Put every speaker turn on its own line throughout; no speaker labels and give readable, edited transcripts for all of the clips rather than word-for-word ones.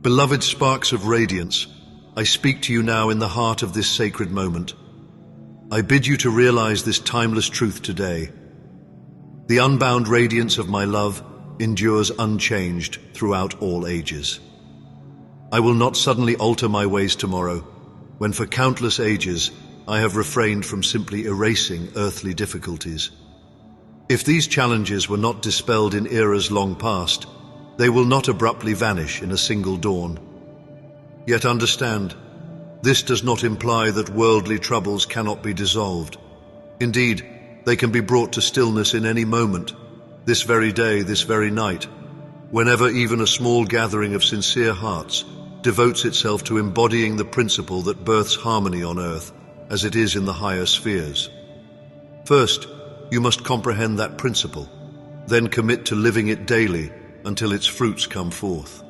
Beloved sparks of radiance, I speak to you now in the heart of this sacred moment. I bid you to realize this timeless truth today. The unbound radiance of my love endures unchanged throughout all ages. I will not suddenly alter my ways tomorrow, when for countless ages I have refrained from simply erasing earthly difficulties. If these challenges were not dispelled in eras long past, they will not abruptly vanish in a single dawn. Yet understand, this does not imply that worldly troubles cannot be dissolved. Indeed, they can be brought to stillness in any moment, this very day, this very night, whenever even a small gathering of sincere hearts devotes itself to embodying the principle that births harmony on earth, as it is in the higher spheres. First, you must comprehend that principle, then commit to living it daily until its fruits come forth.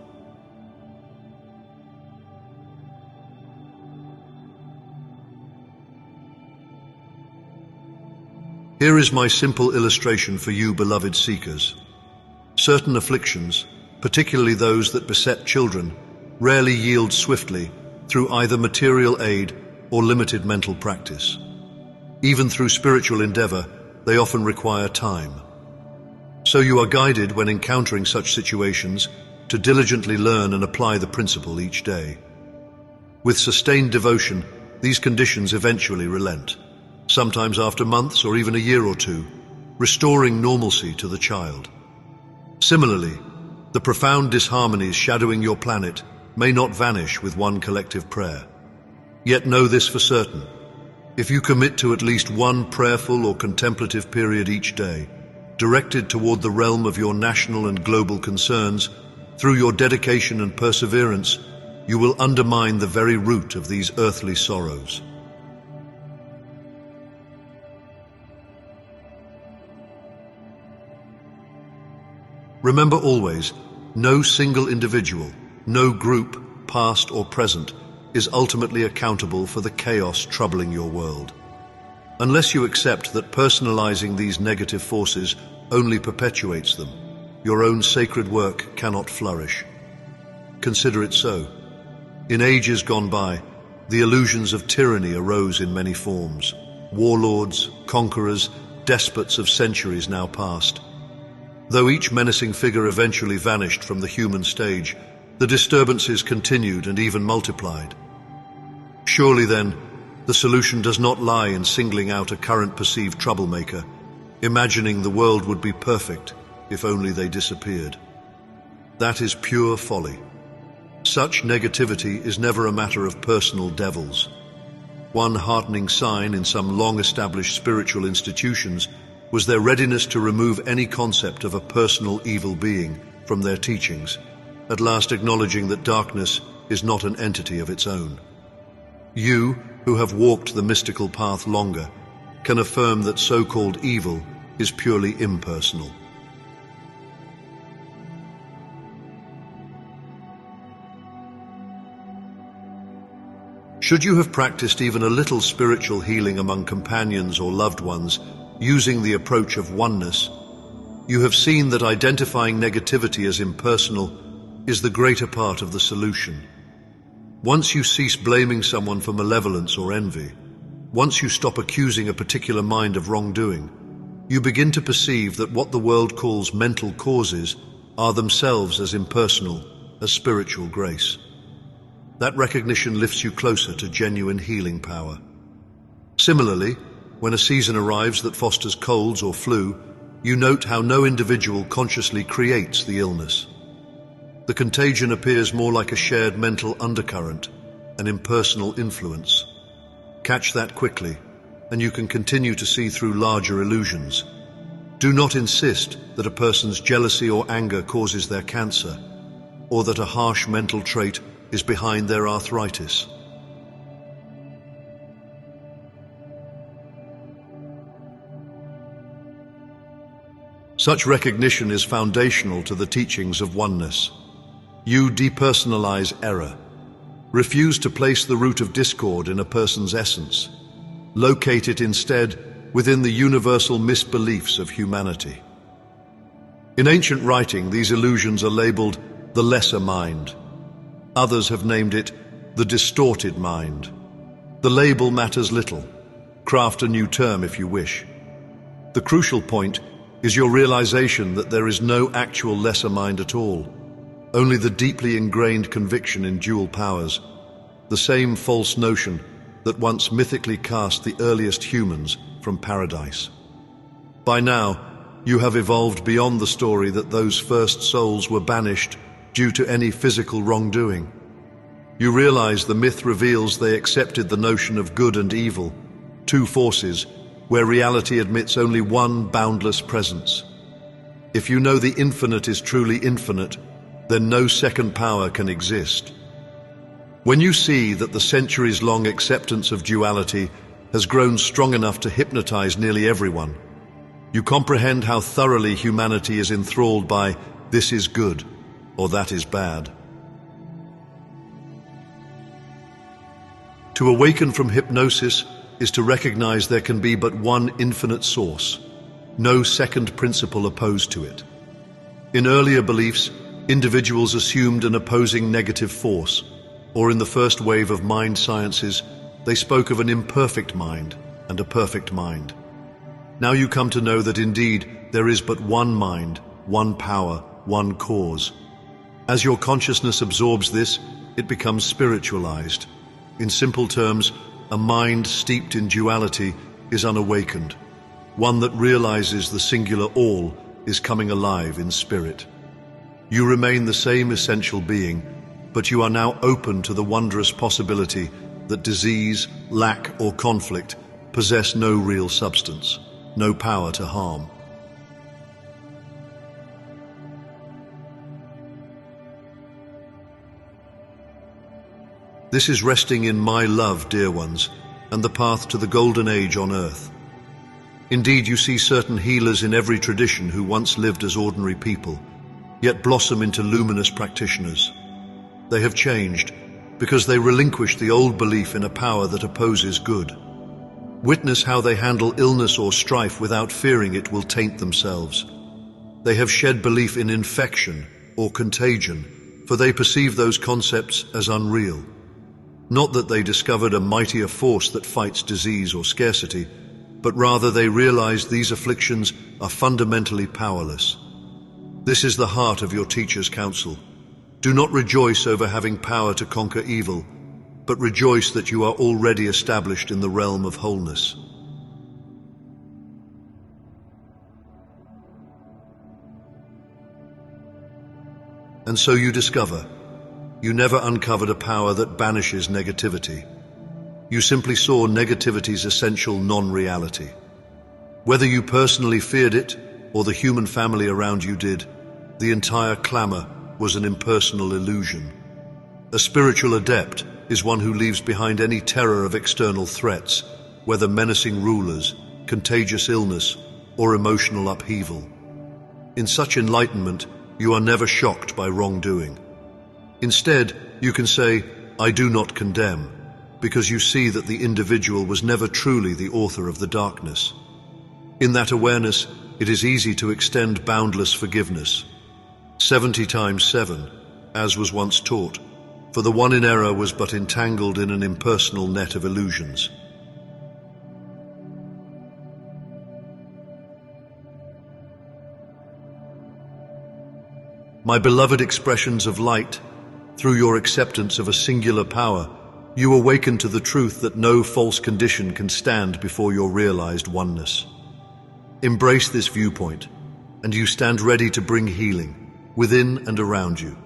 Here is my simple illustration for you, beloved seekers. Certain afflictions, particularly those that beset children, rarely yield swiftly through either material aid or limited mental practice. Even through spiritual endeavor, they often require time. So you are guided when encountering such situations to diligently learn and apply the principle each day. With sustained devotion, these conditions eventually relent, sometimes after months or even a year or two, restoring normalcy to the child. Similarly, the profound disharmonies shadowing your planet may not vanish with one collective prayer. Yet know this for certain: if you commit to at least one prayerful or contemplative period each day, directed toward the realm of your national and global concerns, through your dedication and perseverance, you will undermine the very root of these earthly sorrows. Remember always, no single individual, no group, past or present, is ultimately accountable for the chaos troubling your world. Unless you accept that personalizing these negative forces only perpetuates them, your own sacred work cannot flourish. Consider it so. In ages gone by, the illusions of tyranny arose in many forms. Warlords, conquerors, despots of centuries now past. Though each menacing figure eventually vanished from the human stage, the disturbances continued and even multiplied. Surely then, the solution does not lie in singling out a current perceived troublemaker, imagining the world would be perfect if only they disappeared. That is pure folly. Such negativity is never a matter of personal devils. One heartening sign in some long-established spiritual institutions was their readiness to remove any concept of a personal evil being from their teachings, at last acknowledging that darkness is not an entity of its own. You, who have walked the mystical path longer, can affirm that so-called evil is purely impersonal. Should you have practiced even a little spiritual healing among companions or loved ones using the approach of oneness, you have seen that identifying negativity as impersonal is the greater part of the solution. Once you cease blaming someone for malevolence or envy, once you stop accusing a particular mind of wrongdoing, you begin to perceive that what the world calls mental causes are themselves as impersonal as spiritual grace. That recognition lifts you closer to genuine healing power. Similarly, when a season arrives that fosters colds or flu, you note how no individual consciously creates the illness. The contagion appears more like a shared mental undercurrent, an impersonal influence. Catch that quickly, and you can continue to see through larger illusions. Do not insist that a person's jealousy or anger causes their cancer, or that a harsh mental trait is behind their arthritis. Such recognition is foundational to the teachings of oneness. You depersonalize error. Refuse to place the root of discord in a person's essence. Locate it instead within the universal misbeliefs of humanity. In ancient writing, these illusions are labeled the lesser mind. Others have named it the distorted mind. The label matters little. Craft a new term if you wish. The crucial point is your realization that there is no actual lesser mind at all, only the deeply ingrained conviction in dual powers, the same false notion that once mythically cast the earliest humans from paradise. By now, you have evolved beyond the story that those first souls were banished due to any physical wrongdoing. You realize the myth reveals they accepted the notion of good and evil, two forces where reality admits only one boundless presence. If you know the infinite is truly infinite, then no second power can exist. When you see that the centuries-long acceptance of duality has grown strong enough to hypnotize nearly everyone, you comprehend how thoroughly humanity is enthralled by this is good or that is bad. To awaken from hypnosis is to recognize there can be but one infinite source, no second principle opposed to it. In earlier beliefs, individuals assumed an opposing negative force, or in the first wave of mind sciences, they spoke of an imperfect mind and a perfect mind. Now you come to know that indeed there is but one mind, one power, one cause. As your consciousness absorbs this, it becomes spiritualized. In simple terms, a mind steeped in duality is unawakened, one that realizes the singular all is coming alive in spirit. You remain the same essential being, but you are now open to the wondrous possibility that disease, lack, or conflict possess no real substance, no power to harm. This is resting in my love, dear ones, and the path to the golden age on earth. Indeed, you see certain healers in every tradition who once lived as ordinary people, yet blossom into luminous practitioners. They have changed because they relinquished the old belief in a power that opposes good. Witness how they handle illness or strife without fearing it will taint themselves. They have shed belief in infection or contagion, for they perceive those concepts as unreal. Not that they discovered a mightier force that fights disease or scarcity, but rather they realized these afflictions are fundamentally powerless. This is the heart of your teacher's counsel. Do not rejoice over having power to conquer evil, but rejoice that you are already established in the realm of wholeness. And so you discover, you never uncovered a power that banishes negativity. You simply saw negativity's essential non-reality. Whether you personally feared it or the human family around you did, the entire clamor was an impersonal illusion. A spiritual adept is one who leaves behind any terror of external threats, whether menacing rulers, contagious illness, or emotional upheaval. In such enlightenment, you are never shocked by wrongdoing. Instead, you can say, I do not condemn, because you see that the individual was never truly the author of the darkness. In that awareness, it is easy to extend boundless forgiveness. 70 times 7, as was once taught, for the one in error was but entangled in an impersonal net of illusions. My beloved expressions of light, through your acceptance of a singular power, you awaken to the truth that no false condition can stand before your realized oneness. Embrace this viewpoint, and you stand ready to bring healing, within and around you.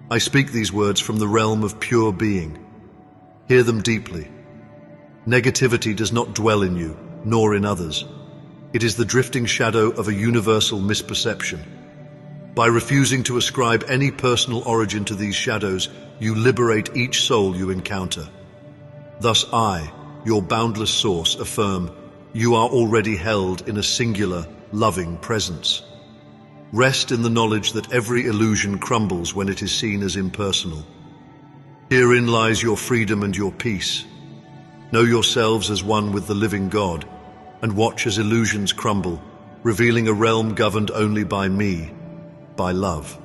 I speak these words from the realm of pure being. Hear them deeply. Negativity does not dwell in you, nor in others. It is the drifting shadow of a universal misperception. By refusing to ascribe any personal origin to these shadows, you liberate each soul you encounter. Thus I, your boundless source, affirm, you are already held in a singular, loving presence. Rest in the knowledge that every illusion crumbles when it is seen as impersonal. Herein lies your freedom and your peace. Know yourselves as one with the living God, and watch as illusions crumble, revealing a realm governed only by me, by love.